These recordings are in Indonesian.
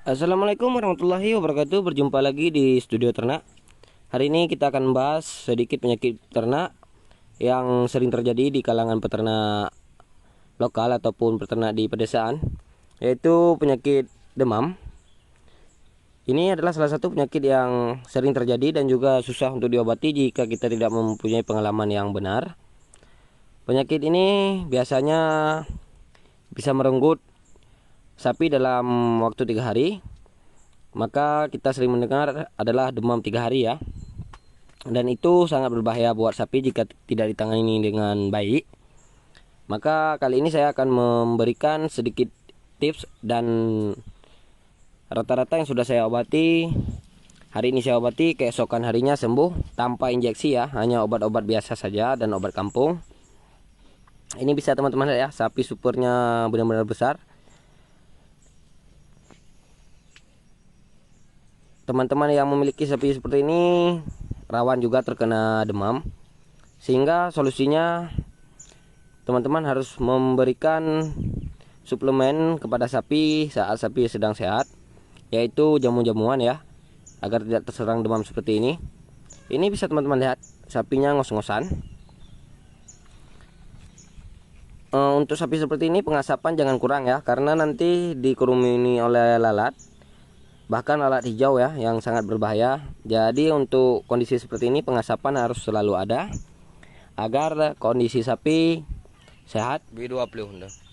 Assalamualaikum warahmatullahi wabarakatuh. Berjumpa lagi di studio ternak. Hari ini kita akan membahas sedikit penyakit ternak yang sering terjadi di kalangan peternak lokal ataupun peternak di pedesaan, yaitu penyakit demam. Ini adalah salah satu penyakit yang sering terjadi dan juga susah untuk diobati jika kita tidak mempunyai pengalaman yang benar. Penyakit ini biasanya bisa merenggut sapi dalam waktu 3 hari. Maka kita sering mendengar adalah demam 3 hari ya. Dan itu sangat berbahaya buat sapi jika tidak ditangani dengan baik. Maka kali ini saya akan memberikan sedikit tips dan rata-rata yang sudah saya obati. Hari ini saya obati, keesokan harinya sembuh tanpa injeksi ya, hanya obat-obat biasa saja dan obat kampung. Ini bisa teman-teman lihat ya, sapi supernya benar-benar besar. Teman-teman yang memiliki sapi seperti ini rawan juga terkena demam, sehingga solusinya teman-teman harus memberikan suplemen kepada sapi saat sapi sedang sehat, yaitu jamu-jamuan ya, agar tidak terserang demam seperti ini. Ini bisa teman-teman lihat, sapinya ngos-ngosan. Untuk sapi seperti ini pengasapan jangan kurang ya, karena nanti dikerumuni oleh lalat, bahkan lalat hijau ya, yang sangat berbahaya. Jadi untuk kondisi seperti ini pengasapan harus selalu ada agar kondisi sapi sehat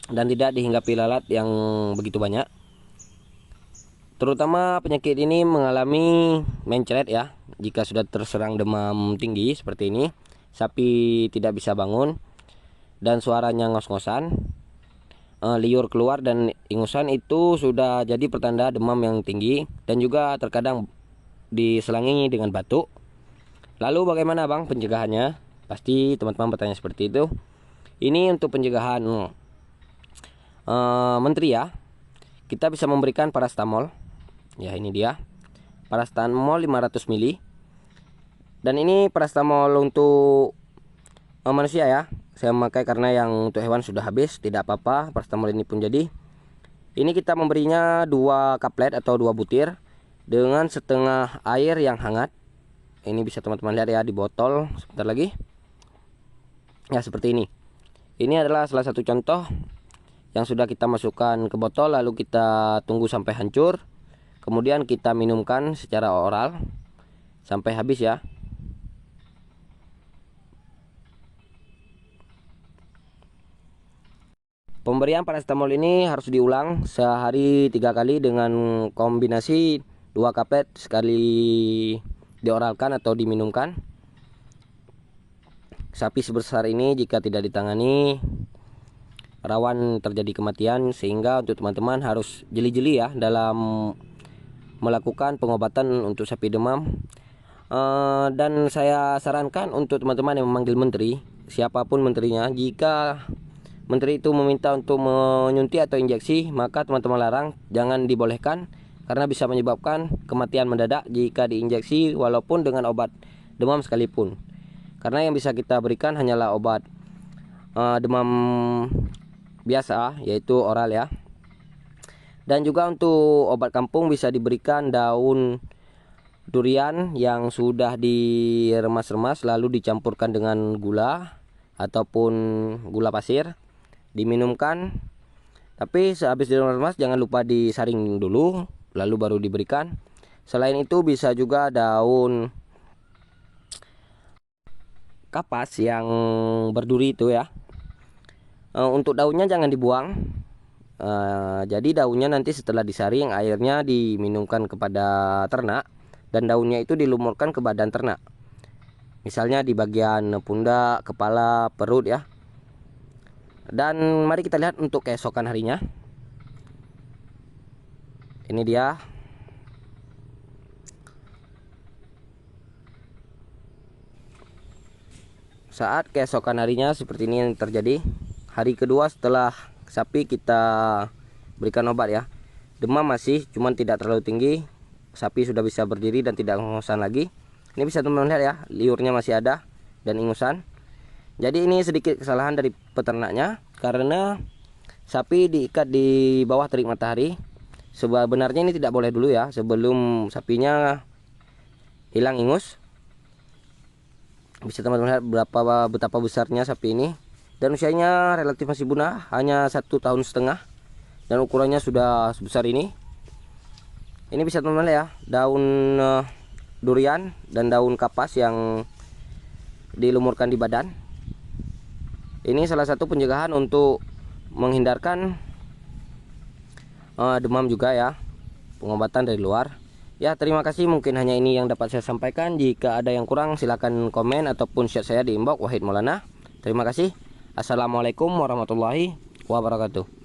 dan tidak dihinggapi lalat yang begitu banyak. Terutama penyakit ini mengalami mencret ya. Jika sudah terserang demam tinggi seperti ini, sapi tidak bisa bangun dan suaranya ngos-ngosan, liur keluar dan ingusan, itu sudah jadi pertanda demam yang tinggi, dan juga terkadang diselangi dengan batuk. Lalu bagaimana bang pencegahannya? Pasti teman-teman bertanya seperti itu. Ini untuk pencegahan menteri ya, kita bisa memberikan paracetamol ya. Ini dia paracetamol 500 ml, dan ini paracetamol untuk manusia ya, saya memakai karena yang untuk hewan sudah habis, tidak apa-apa. Paracetamol ini pun jadi. Ini kita memberinya 2 kaplet atau 2 butir dengan setengah air yang hangat. Ini bisa teman-teman lihat ya di botol sebentar lagi. Ya seperti ini. Ini adalah salah satu contoh yang sudah kita masukkan ke botol, lalu kita tunggu sampai hancur. Kemudian kita minumkan secara oral sampai habis ya. Pemberian paracetamol ini harus diulang sehari 3 kali dengan kombinasi 2 kaplet sekali dioralkan atau diminumkan. Sapi sebesar ini jika tidak ditangani rawan terjadi kematian, sehingga untuk teman-teman harus jeli-jeli ya dalam melakukan pengobatan untuk sapi demam. Dan saya sarankan untuk teman-teman yang memanggil menteri, siapapun menterinya, jika menteri itu meminta untuk menyuntik atau injeksi, maka teman-teman larang, jangan dibolehkan, karena bisa menyebabkan kematian mendadak jika diinjeksi walaupun dengan obat demam sekalipun. Karena yang bisa kita berikan hanyalah obat demam biasa, yaitu oral ya. Dan juga untuk obat kampung bisa diberikan daun durian yang sudah diremas-remas lalu dicampurkan dengan gula ataupun gula pasir, diminumkan. Tapi sehabis diremas jangan lupa disaring dulu lalu baru diberikan. Selain itu bisa juga daun kapas yang berduri itu ya. Untuk daunnya jangan dibuang. Jadi daunnya nanti setelah disaring, airnya diminumkan kepada ternak, dan daunnya itu dilumurkan ke badan ternak, misalnya di bagian pundak, kepala, perut ya. Dan mari kita lihat untuk keesokan harinya. Ini dia. Saat keesokan harinya seperti ini yang terjadi. Hari kedua setelah sapi kita berikan obat ya, demam masih, cuman tidak terlalu tinggi. Sapi sudah bisa berdiri dan tidak ingusan lagi. Ini bisa teman-teman lihat ya, liurnya masih ada dan ingusan. Jadi ini sedikit kesalahan dari peternaknya, karena sapi diikat di bawah terik matahari Sebenarnya ini tidak boleh dulu ya, sebelum sapinya hilang ingus. Bisa teman-teman lihat betapa besarnya sapi ini, dan usianya relatif masih muda, hanya 1,5 tahun, dan ukurannya sudah sebesar ini. Ini bisa teman-teman lihat ya, daun durian dan daun kapas yang dilumurkan di badan. Ini salah satu pencegahan untuk menghindarkan demam juga ya, pengobatan dari luar. Ya, terima kasih, mungkin hanya ini yang dapat saya sampaikan. Jika ada yang kurang silakan komen ataupun chat saya di inbox Wahid Maulana. Terima kasih. Assalamualaikum warahmatullahi wabarakatuh.